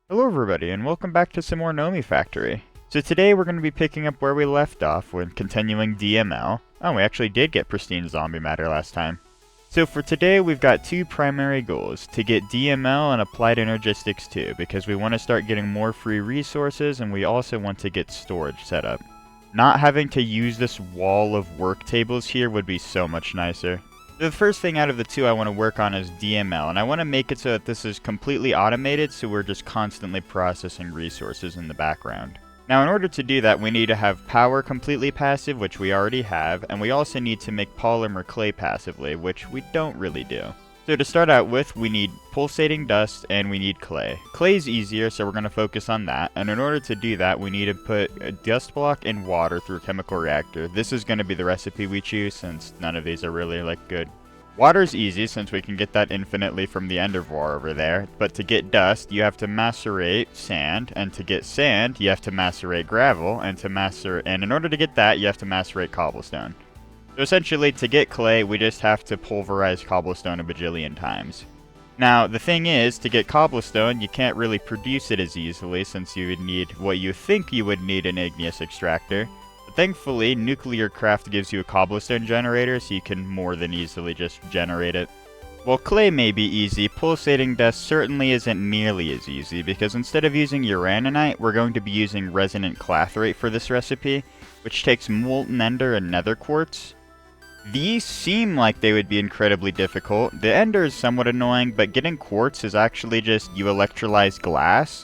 Hello everybody, and welcome back to some more Nomifactory. So today we're going to be picking up where we left off with continuing DML. Oh, we actually did get pristine zombie matter last time. So for today we've got two primary goals, to get DML and Applied Energistics too, because we want to start getting more free resources and we also want to get storage set up. Not having to use this wall of work tables here would be so much nicer. The first thing out of the two I want to work on is DML, and I want to make it so that this is completely automated so we're just constantly processing resources in the background. Now in order to do that we need to have power completely passive, which we already have, and we also need to make polymer clay passively, which we don't really do. So to start out with, we need pulsating dust and we need clay. Clay is easier, so we're going to focus on that, and in order to do that we need to put a dust block and water through a chemical reactor. This is going to be the recipe we choose since none of these are really good. Water's easy since we can get that infinitely from the endervor over there, but to get dust you have to macerate sand, and to get sand you have to macerate gravel, and in order to get that you have to macerate cobblestone. So essentially, to get clay, we just have to pulverize cobblestone a bajillion times. Now, the thing is, to get cobblestone, you can't really produce it as easily since you would need what you think you would need an igneous extractor. But thankfully, nuclear craft gives you a cobblestone generator, so you can more than easily just generate it. While clay may be easy, pulsating dust certainly isn't nearly as easy, because instead of using uraninite, we're going to be using resonant clathrate for this recipe, which takes molten ender and nether quartz. These seem like they would be incredibly difficult. The ender is somewhat annoying, but getting quartz is actually just you electrolyze glass.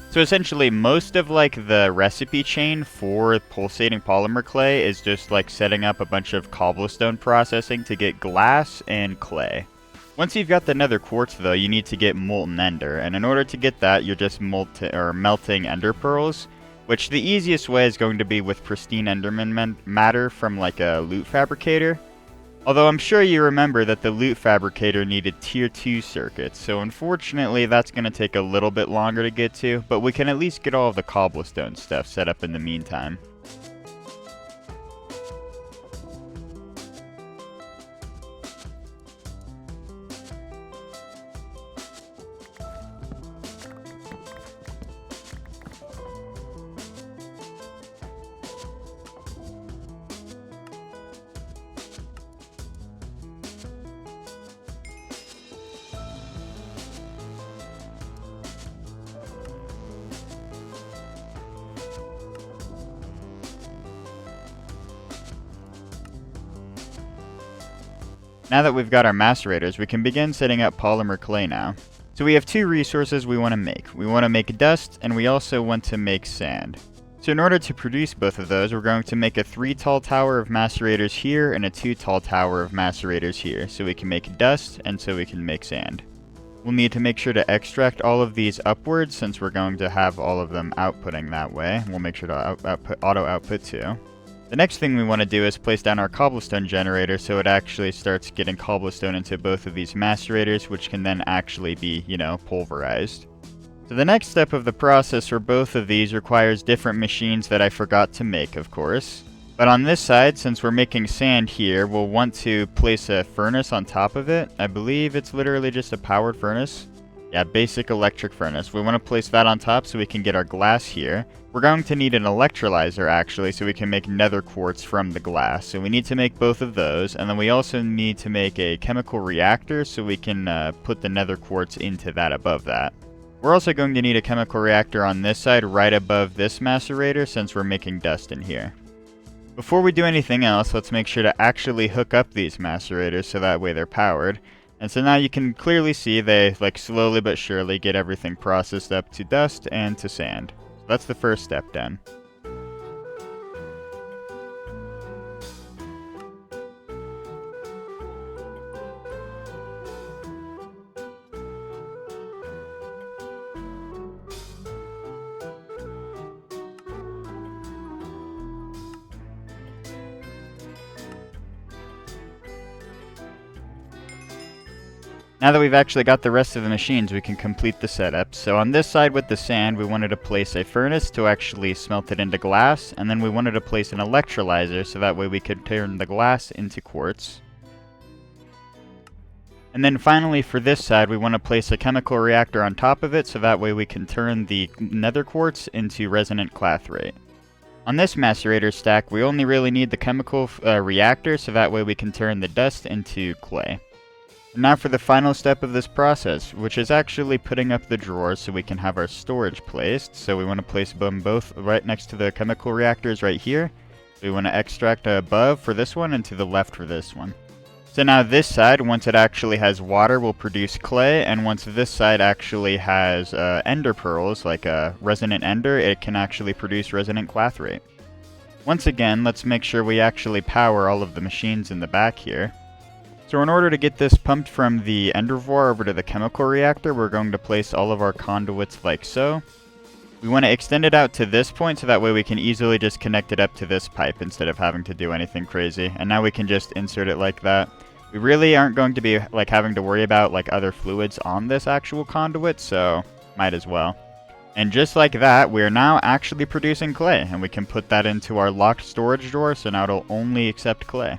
So essentially most of the recipe chain for pulsating polymer clay is just setting up a bunch of cobblestone processing to get glass and clay. Once you've got the nether quartz though, you need to get molten ender, and in order to get that you're just melting ender pearls. Which the easiest way is going to be with pristine enderman matter from a loot fabricator. Although I'm sure you remember that the loot fabricator needed tier 2 circuits, so unfortunately that's going to take a little bit longer to get to, but we can at least get all of the cobblestone stuff set up in the meantime. Now that we've got our macerators, we can begin setting up polymer clay now. So we have two resources we want to make. We want to make dust, and we also want to make sand. So in order to produce both of those, we're going to make a 3 tall tower of macerators here, and a 2 tall tower of macerators here, so we can make dust, and so we can make sand. We'll need to make sure to extract all of these upwards, since we're going to have all of them outputting that way. We'll make sure to auto output too. The next thing we want to do is place down our cobblestone generator so it actually starts getting cobblestone into both of these macerators, which can then actually be, pulverized. So the next step of the process for both of these requires different machines that I forgot to make, of course. But on this side, since we're making sand here, we'll want to place a furnace on top of it. I believe it's literally just a powered furnace. Yeah, basic electric furnace. We want to place that on top so we can get our glass here. We're going to need an electrolyzer actually so we can make nether quartz from the glass. So we need to make both of those, and then we also need to make a chemical reactor so we can put the nether quartz into that above that. We're also going to need a chemical reactor on this side right above this macerator since we're making dust in here. Before we do anything else, let's make sure to actually hook up these macerators so that way they're powered. And so now you can clearly see they slowly but surely get everything processed up to dust and to sand. So that's the first step done. Now that we've actually got the rest of the machines, we can complete the setup. So on this side with the sand, we wanted to place a furnace to actually smelt it into glass, and then we wanted to place an electrolyzer so that way we could turn the glass into quartz. And then finally for this side, we want to place a chemical reactor on top of it so that way we can turn the nether quartz into resonant clathrate. On this macerator stack, we only really need the chemical reactor so that way we can turn the dust into clay. And now for the final step of this process, which is actually putting up the drawers so we can have our storage placed. So we want to place them both right next to the chemical reactors right here. We want to extract above for this one and to the left for this one. So now this side, once it actually has water, will produce clay, and once this side actually has ender pearls, like a resonant ender, it can actually produce resonant clathrate. Once again, let's make sure we actually power all of the machines in the back here. So in order to get this pumped from the endervore over to the chemical reactor, we're going to place all of our conduits like so. We want to extend it out to this point so that way we can easily just connect it up to this pipe instead of having to do anything crazy. And now we can just insert it like that. We really aren't going to be like having to worry about like other fluids on this actual conduit, so might as well. And just like that, we are now actually producing clay, and we can put that into our locked storage drawer, so now it'll only accept clay.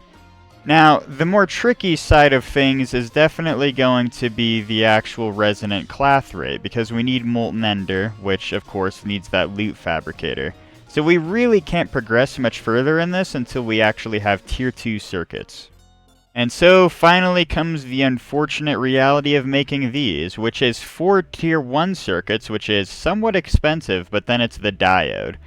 Now, the more tricky side of things is definitely going to be the actual resonant clathrate, because we need molten ender, which of course needs that loot fabricator. So we really can't progress much further in this until we actually have tier 2 circuits. And so finally comes the unfortunate reality of making these, which is 4 tier 1 circuits, which is somewhat expensive, but then it's the diode,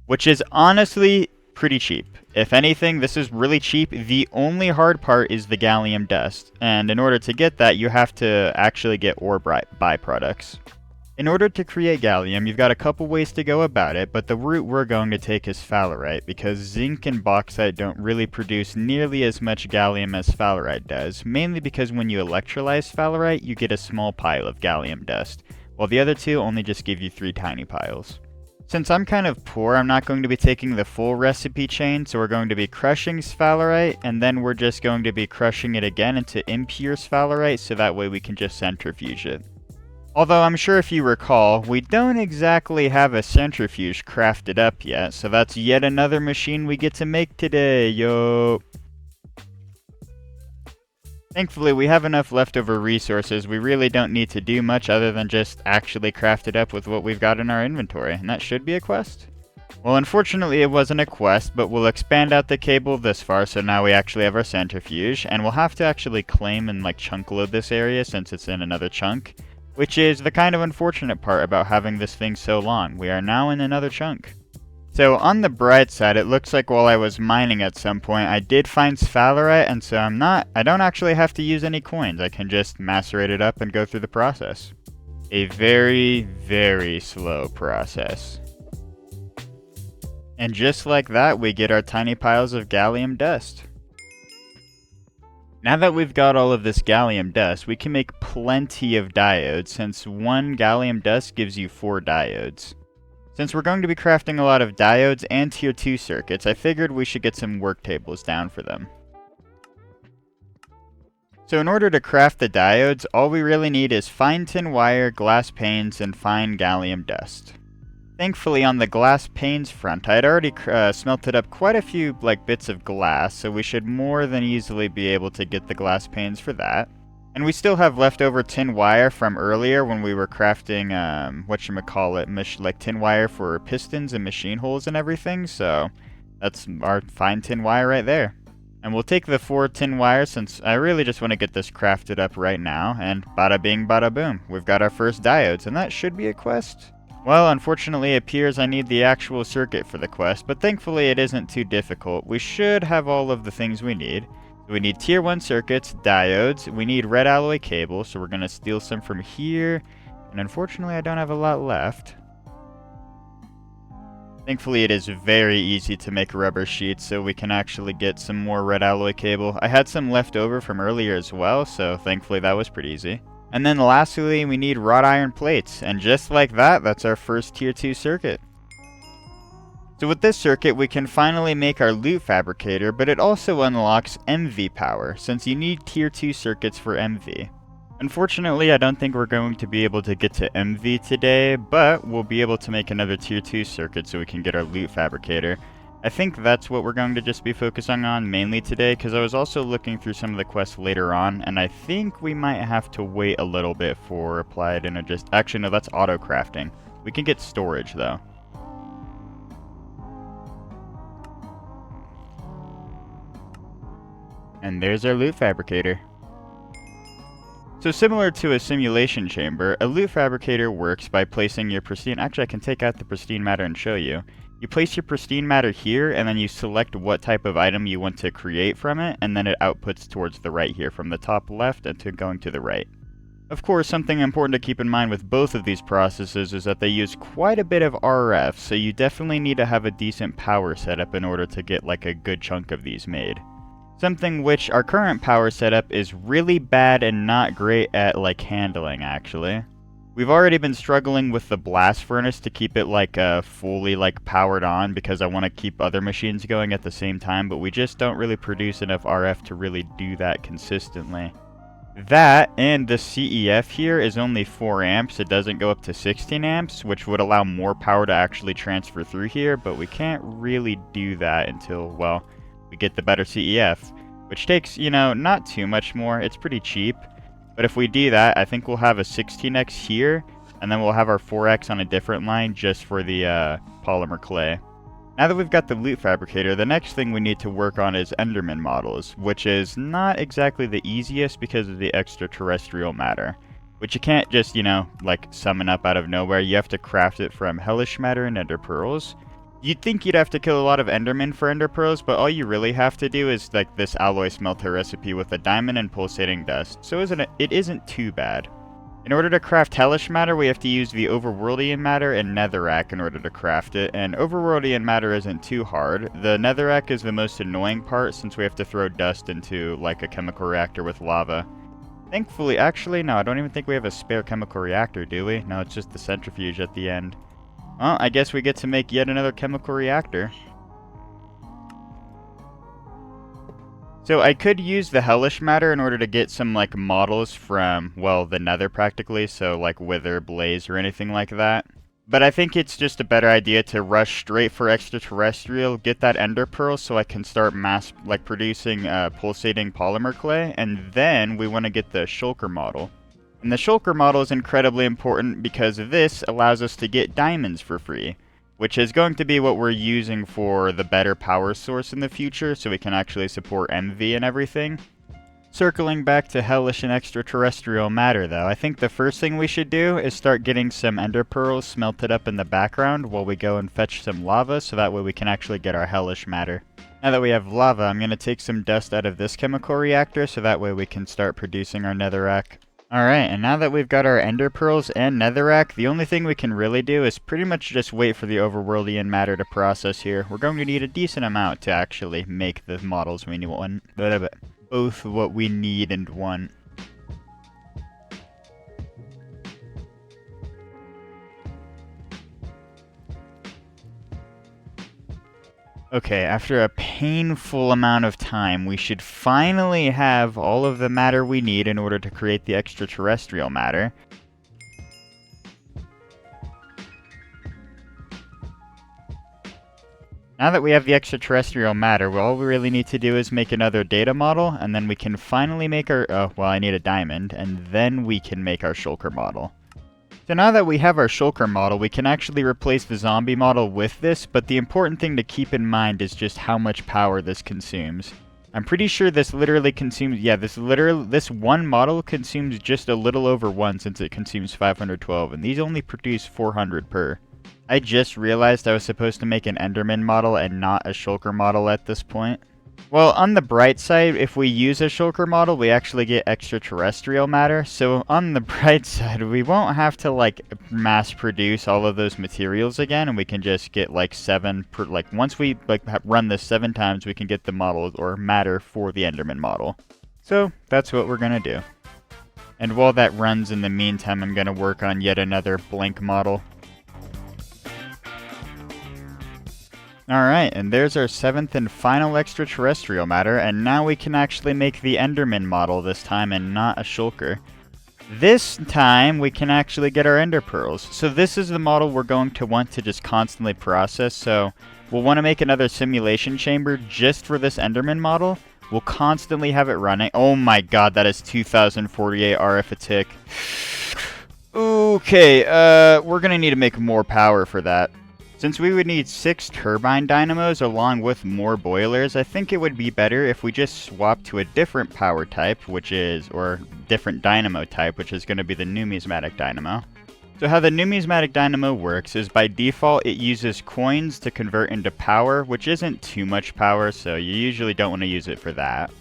which is honestly pretty cheap. If anything, this is really cheap. The only hard part is the gallium dust, and in order to get that, you have to actually get ore byproducts. In order to create gallium, you've got a couple ways to go about it, but the route we're going to take is sphalerite, because zinc and bauxite don't really produce nearly as much gallium as sphalerite does, mainly because when you electrolyze sphalerite, you get a small pile of gallium dust, while the other two only just give you 3 tiny piles. Since I'm kind of poor, I'm not going to be taking the full recipe chain, so we're going to be crushing sphalerite, and then we're just going to be crushing it again into impure sphalerite, so that way we can just centrifuge it. Although I'm sure if you recall, we don't exactly have a centrifuge crafted up yet, so that's yet another machine we get to make today, yo! Thankfully, we have enough leftover resources. We really don't need to do much other than just actually craft it up with what we've got in our inventory, and that should be a quest. Well, unfortunately it wasn't a quest, but we'll expand out the cable this far, so now we actually have our centrifuge, and we'll have to actually claim and like chunk load this area since it's in another chunk, which is the kind of unfortunate part about having this thing so long. We are now in another chunk. So on the bright side, it looks like while I was mining at some point, I did find sphalerite, and so I don't actually have to use any coins. I can just macerate it up and go through the process. A very, very slow process. And just like that, we get our tiny piles of gallium dust. Now that we've got all of this gallium dust, we can make plenty of diodes, since 1 gallium dust gives you 4 diodes. Since we're going to be crafting a lot of diodes and tier 2 circuits, I figured we should get some work tables down for them. So in order to craft the diodes, all we really need is fine tin wire, glass panes, and fine gallium dust. Thankfully on the glass panes front, I had already smelted up quite a few bits of glass, so we should more than easily be able to get the glass panes for that. And we still have leftover tin wire from earlier when we were crafting, like tin wire for pistons and machine holes and everything, so that's our fine tin wire right there. And we'll take the 4 tin wire since I really just want to get this crafted up right now, and bada bing bada boom, we've got our first diodes, and that should be a quest. Well, unfortunately it appears I need the actual circuit for the quest, but thankfully it isn't too difficult. We should have all of the things we need. We need tier 1 circuits, diodes, we need red alloy cable, so we're going to steal some from here, and unfortunately I don't have a lot left. Thankfully it is very easy to make rubber sheets, so we can actually get some more red alloy cable. I had some left over from earlier as well, so thankfully that was pretty easy. And then lastly we need wrought iron plates, and just like that, that's our first tier 2 circuit. So with this circuit, we can finally make our loot fabricator, but it also unlocks MV power, since you need tier 2 circuits for MV. Unfortunately, I don't think we're going to be able to get to MV today, but we'll be able to make another tier 2 circuit so we can get our loot fabricator. I think that's what we're going to just be focusing on mainly today, because I was also looking through some of the quests later on, and I think we might have to wait a little bit for Applied Energistics. Actually, no, that's auto crafting. We can get storage, though. And there's our loot fabricator. So similar to a simulation chamber, a loot fabricator works by placing your pristine... Actually, I can take out the pristine matter and show you. You place your pristine matter here, and then you select what type of item you want to create from it, and then it outputs towards the right here, from the top left and to going to the right. Of course, something important to keep in mind with both of these processes is that they use quite a bit of RF, so you definitely need to have a decent power setup in order to get like a good chunk of these made. Something which our current power setup is really bad and not great at like handling, actually. We've already been struggling with the blast furnace to keep it like fully like powered on, because I want to keep other machines going at the same time, but we just don't really produce enough RF to really do that consistently. That and the CEF here is only 4 amps. It doesn't go up to 16 amps, which would allow more power to actually transfer through here, but we can't really do that until, well, we get the better CEF, which takes, you know, not too much more. It's pretty cheap. But if we do that, I think we'll have a 16x here, and then we'll have our 4x on a different line just for the polymer clay. Now that we've got the loot fabricator, the next thing we need to work on is Enderman models, which is not exactly the easiest because of the extraterrestrial matter, which you can't just, you know, like summon up out of nowhere. You have to craft it from hellish matter and ender pearls. You'd think you'd have to kill a lot of endermen for ender pearls, but all you really have to do is like this alloy smelter recipe with a diamond and pulsating dust, so it isn't too bad. In order to craft hellish matter, we have to use the overworldian matter and netherrack in order to craft it, and overworldian matter isn't too hard. The netherrack is the most annoying part since we have to throw dust into like a chemical reactor with lava. Thankfully, actually, no, I don't even think we have a spare chemical reactor, do we? No, it's just the centrifuge at the end. Well, I guess we get to make yet another chemical reactor. So I could use the hellish matter in order to get some like models from, well, the nether practically, so like wither, blaze, or anything like that. But I think it's just a better idea to rush straight for extraterrestrial, get that ender pearl so I can start producing pulsating polymer clay, and then we want to get the shulker model. And the shulker model is incredibly important because this allows us to get diamonds for free, which is going to be what we're using for the better power source in the future, so we can actually support MV and everything. Circling back to hellish and extraterrestrial matter though, I think the first thing we should do is start getting some ender pearls smelted up in the background while we go and fetch some lava, so that way we can actually get our hellish matter. Now that we have lava, I'm going to take some dust out of this chemical reactor, so that way we can start producing our netherrack. Alright, and now that we've got our ender pearls and netherrack, the only thing we can really do is pretty much just wait for the overworldian matter to process here. We're going to need a decent amount to actually make the models we want, both what we need and want. Okay, after a painful amount of time, we should finally have all of the matter we need in order to create the extraterrestrial matter. Now that we have the extraterrestrial matter, all we really need to do is make another data model, and then we can finally make our... Oh, well, I need a diamond, and then we can make our shulker model. So now that we have our shulker model, we can actually replace the zombie model with this, but the important thing to keep in mind is just how much power this consumes. I'm pretty sure this literally consumes, yeah, this one model consumes just a little over 1 since it consumes 512, and these only produce 400 per. I just realized I was supposed to make an enderman model and not a shulker model at this point. Well, on the bright side, if we use a shulker model, we actually get extraterrestrial matter. So on the bright side, we won't have to like mass produce all of those materials again, and we can just get like 7 per, like once we like run this 7 times, we can get the model or matter for the enderman model. So that's what we're gonna do. And while that runs in the meantime, I'm gonna work on yet another blank model. Alright, and there's our 7th and final extraterrestrial matter, and now we can actually make the enderman model this time and not a shulker. This time we can actually get our ender pearls. So this is the model we're going to want to just constantly process. So we'll want to make another simulation chamber just for this enderman model. We'll constantly have it running. Oh my god, that is 2048 RF a tick. Okay, we're gonna need to make more power for that. Since we would need 6 turbine dynamos along with more boilers, I think it would be better if we just swap to a different power type, or different dynamo type, which is going to be the numismatic dynamo. So how the numismatic dynamo works is by default it uses coins to convert into power, which isn't too much power, so you usually don't want to use it for that.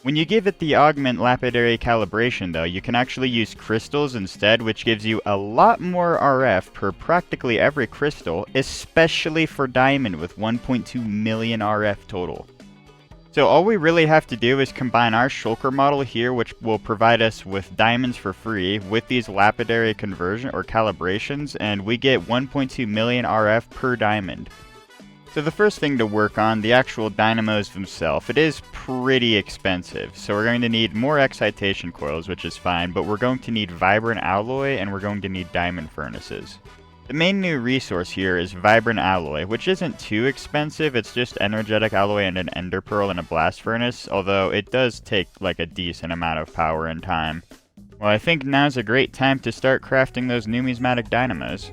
When you give it the augment lapidary calibration though, you can actually use crystals instead, which gives you a lot more RF per practically every crystal, especially for diamond with 1.2 million RF total. So all we really have to do is combine our shulker model here, which will provide us with diamonds for free, with these lapidary conversion or calibrations, and we get 1.2 million RF per diamond. So the first thing to work on, the actual dynamos themselves. It is pretty expensive, so we're going to need more excitation coils, which is fine, but we're going to need vibrant alloy and we're going to need diamond furnaces. The main new resource here is vibrant alloy, which isn't too expensive. It's just energetic alloy and an ender pearl and a blast furnace, although it does take like a decent amount of power and time. Well, I think now's a great time to start crafting those numismatic dynamos.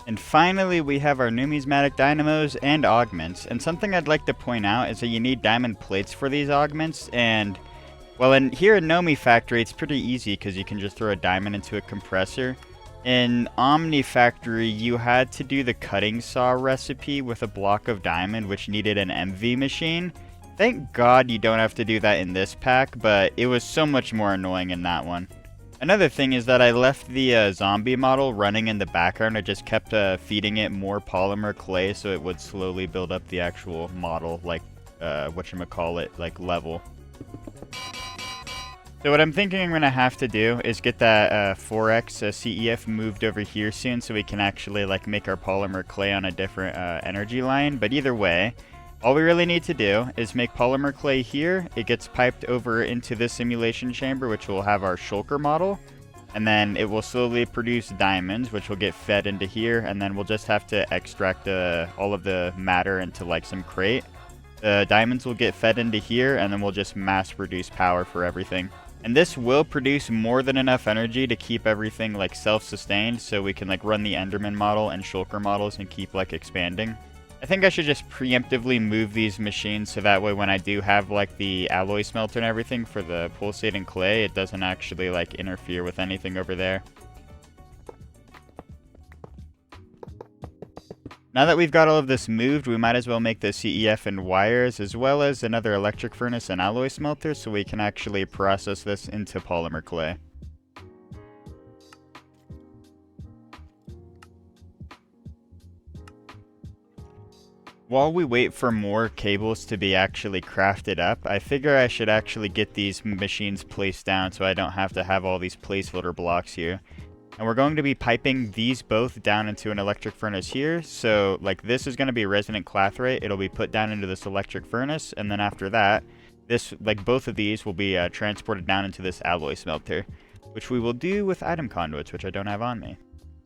And finally, we have our numismatic dynamos and augments. And something I'd like to point out is that you need diamond plates for these augments. And, well, here in Nomifactory, it's pretty easy because you can just throw a diamond into a compressor. In Omnifactory, you had to do the cutting saw recipe with a block of diamond, which needed an MV machine. Thank God you don't have to do that in this pack, but it was so much more annoying in that one. Another thing is that I left the zombie model running in the background. I just kept feeding it more polymer clay so it would slowly build up the actual model, like, like level. So what I'm thinking I'm going to have to do is get that 4x CEF moved over here soon so we can actually like make our polymer clay on a different energy line. But either way, all we really need to do is make polymer clay here. It gets piped over into this simulation chamber, which will have our shulker model. And then it will slowly produce diamonds, which will get fed into here. And then we'll just have to extract all of the matter into like some crate. The diamonds will get fed into here, and then we'll just mass produce power for everything. And this will produce more than enough energy to keep everything like self-sustained, so we can like run the Enderman model and shulker models and keep like expanding. I think I should just preemptively move these machines so that way when I do have like the alloy smelter and everything for the pulsating clay, it doesn't actually like interfere with anything over there. Now that we've got all of this moved, we might as well make the CEF and wires as well as another electric furnace and alloy smelter so we can actually process this into polymer clay. While we wait for more cables to be actually crafted up, I figure I should actually get these machines placed down so I don't have to have all these placeholder blocks here. And we're going to be piping these both down into an electric furnace here. So like this is going to be resonant clathrate. It'll be put down into this electric furnace. And then after that, both of these will be transported down into this alloy smelter, which we will do with item conduits, which I don't have on me.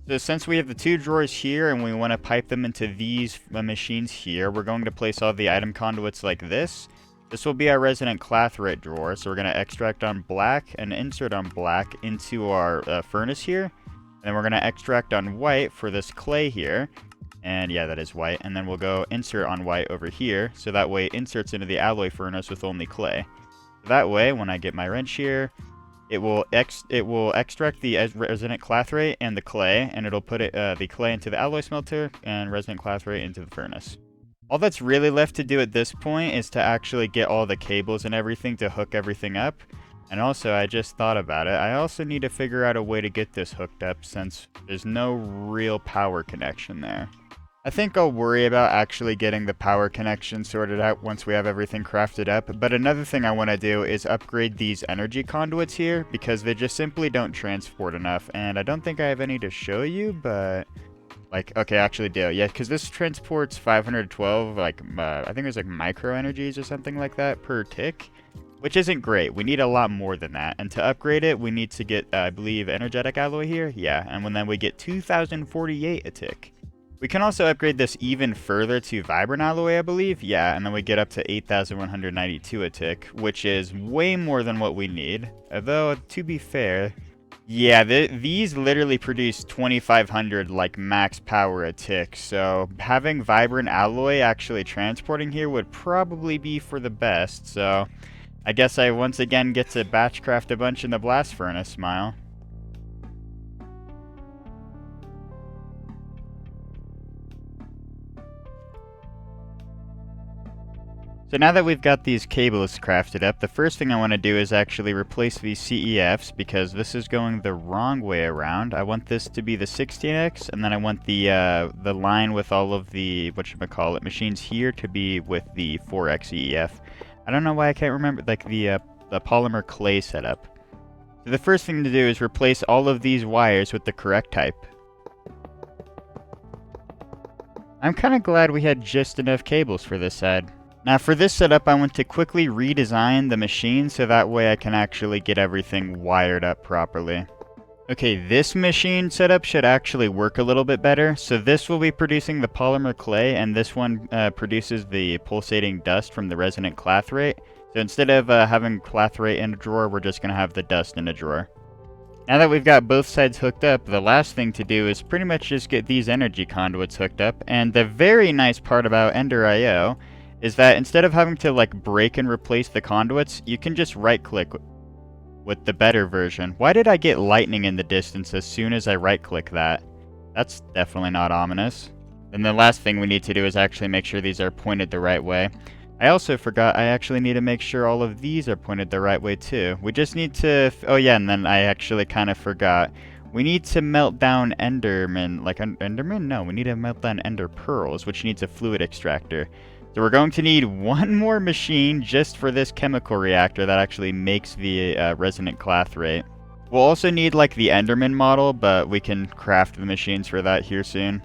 So since we have the two drawers here and we want to pipe them into these machines here, we're going to place all the item conduits like this. This will be our resonant clathrate drawer, so we're going to extract on black and insert on black into our furnace here. And then we're going to extract on white for this clay here. And yeah, that is white. And then we'll go insert on white over here, so that way it inserts into the alloy furnace with only clay. That way, when I get my wrench here, it will extract the resonant clathrate and the clay, and it'll put the clay into the alloy smelter and resonant clathrate into the furnace. All that's really left to do at this point is to actually get all the cables and everything to hook everything up. And also, I just thought about it, I also need to figure out a way to get this hooked up since there's no real power connection there. I think I'll worry about actually getting the power connection sorted out once we have everything crafted up, but another thing I want to do is upgrade these energy conduits here, because they just simply don't transport enough, and I don't think I have any to show you, but... Like, okay, I actually do. Yeah, because this transports 512, like, I think there's like micro energies or something like that per tick, which isn't great. We need a lot more than that. And to upgrade it, we need to get, I believe, energetic alloy here. Yeah, and then we get 2048 a tick. We can also upgrade this even further to vibrant alloy, I believe. Yeah, and then we get up to 8192 a tick, which is way more than what we need. Although, to be fair... Yeah, these literally produce 2500 like max power a tick, so having vibrant alloy actually transporting here would probably be for the best, so I guess I once again get to batch craft a bunch in the blast furnace, smile. So now that we've got these cables crafted up, the first thing I want to do is actually replace these CEFs, because this is going the wrong way around. I want this to be the 16X, and then I want the line with all of the, whatchamacallit, machines here to be with the 4X CEF. I don't know why I can't remember, like, the polymer clay setup. So the first thing to do is replace all of these wires with the correct type. I'm kind of glad we had just enough cables for this side. Now for this setup, I want to quickly redesign the machine so that way I can actually get everything wired up properly. Okay, this machine setup should actually work a little bit better. So this will be producing the polymer clay, and this one produces the pulsating dust from the resonant clathrate. So instead of having clathrate in a drawer, we're just going to have the dust in a drawer. Now that we've got both sides hooked up, the last thing to do is pretty much just get these energy conduits hooked up. And the very nice part about Ender IO is that instead of having to like break and replace the conduits, you can just right click with the better version. Why did I get lightning in the distance as soon as I right click that? That's definitely not ominous. And the last thing we need to do is actually make sure these are pointed the right way. I also forgot I actually need to make sure all of these are pointed the right way too. We just need to, oh yeah, and then I actually kind of forgot. We need to melt down Enderman, like Enderman? No, we need to melt down Ender Pearls, which needs a fluid extractor. So we're going to need one more machine just for this chemical reactor that actually makes the resonant clathrate. We'll also need like the Enderman model, but we can craft the machines for that here soon.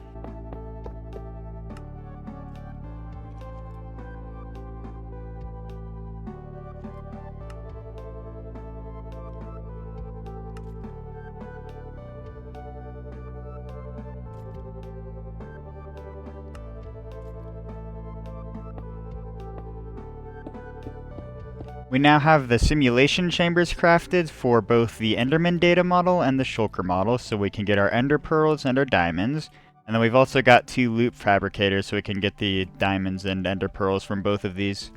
We now have the simulation chambers crafted for both the Enderman data model and the Shulker model, so we can get our Ender Pearls and our Diamonds. And then we've also got 2 loop fabricators, so we can get the Diamonds and Ender Pearls from both of these.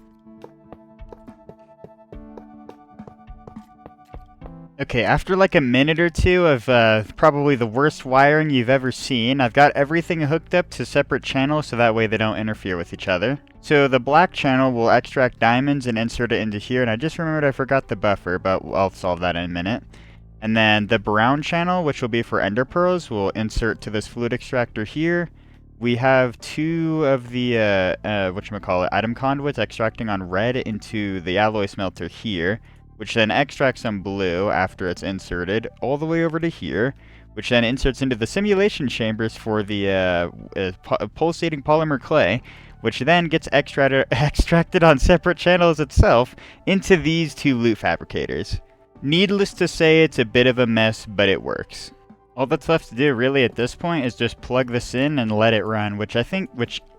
Okay, after like a minute or two of probably the worst wiring you've ever seen, I've got everything hooked up to separate channels so that way they don't interfere with each other. So the black channel will extract diamonds and insert it into here, and I just remembered I forgot the buffer, but I'll solve that in a minute. And then the brown channel, which will be for ender pearls, will insert to this fluid extractor here. We have 2 of the, item conduits extracting on red into the alloy smelter here, which then extracts some blue after it's inserted all the way over to here, which then inserts into the simulation chambers for the pulsating polymer clay, which then gets extracted on separate channels itself into these 2 loot fabricators. Needless to say, it's a bit of a mess, but it works. All that's left to do really at this point is just plug this in and let it run, which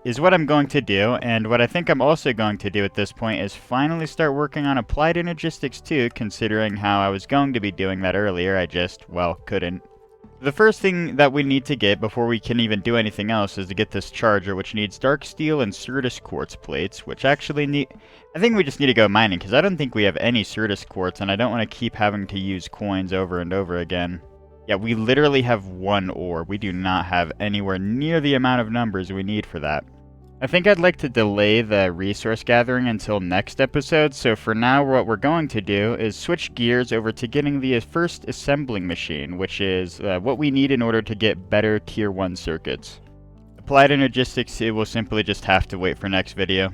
is what I'm going to do, and what I think I'm also going to do at this point is finally start working on Applied Energistics 2, considering how I was going to be doing that earlier, I just, well, couldn't. The first thing that we need to get before we can even do anything else is to get this charger, which needs dark steel and Certus quartz plates, which actually I think we just need to go mining, because I don't think we have any Certus quartz, and I don't want to keep having to use coins over and over again. Yeah, we literally have 1 ore. We do not have anywhere near the amount of numbers we need for that. I think I'd like to delay the resource gathering until next episode, so for now what we're going to do is switch gears over to getting the first assembling machine, which is what we need in order to get better Tier 1 circuits. Applied Energistics, it will simply just have to wait for next video.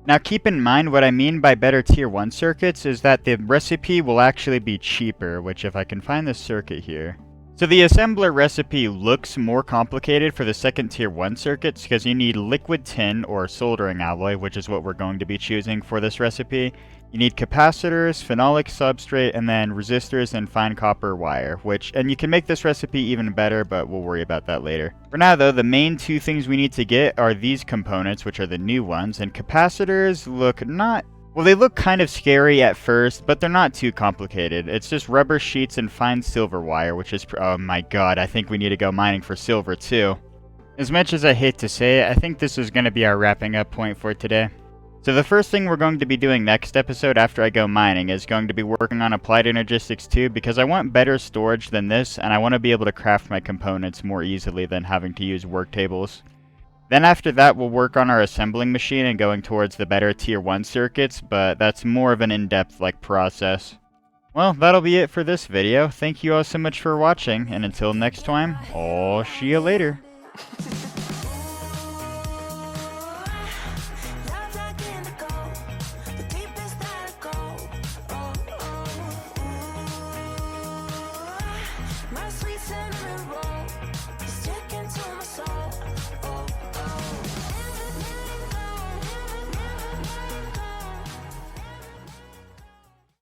Now keep in mind what I mean by better Tier 1 circuits is that the recipe will actually be cheaper, which if I can find this circuit here. So the assembler recipe looks more complicated for the second Tier 1 circuits because you need liquid tin or soldering alloy, which is what we're going to be choosing for this recipe. You need capacitors, phenolic substrate, and then resistors and fine copper wire, and you can make this recipe even better, but we'll worry about that later. For now though, the main two things we need to get are these components, which are the new ones, and capacitors they look kind of scary at first, but they're not too complicated. It's just rubber sheets and fine silver wire, which is, oh my god, I think we need to go mining for silver too. As much as I hate to say it, I think this is going to be our wrapping up point for today. So the first thing we're going to be doing next episode after I go mining is going to be working on Applied Energistics 2 because I want better storage than this, and I want to be able to craft my components more easily than having to use work tables. Then after that, we'll work on our assembling machine and going towards the better Tier 1 circuits, but that's more of an in-depth process. Well, that'll be it for this video. Thank you all so much for watching, and until next time, I'll see you later.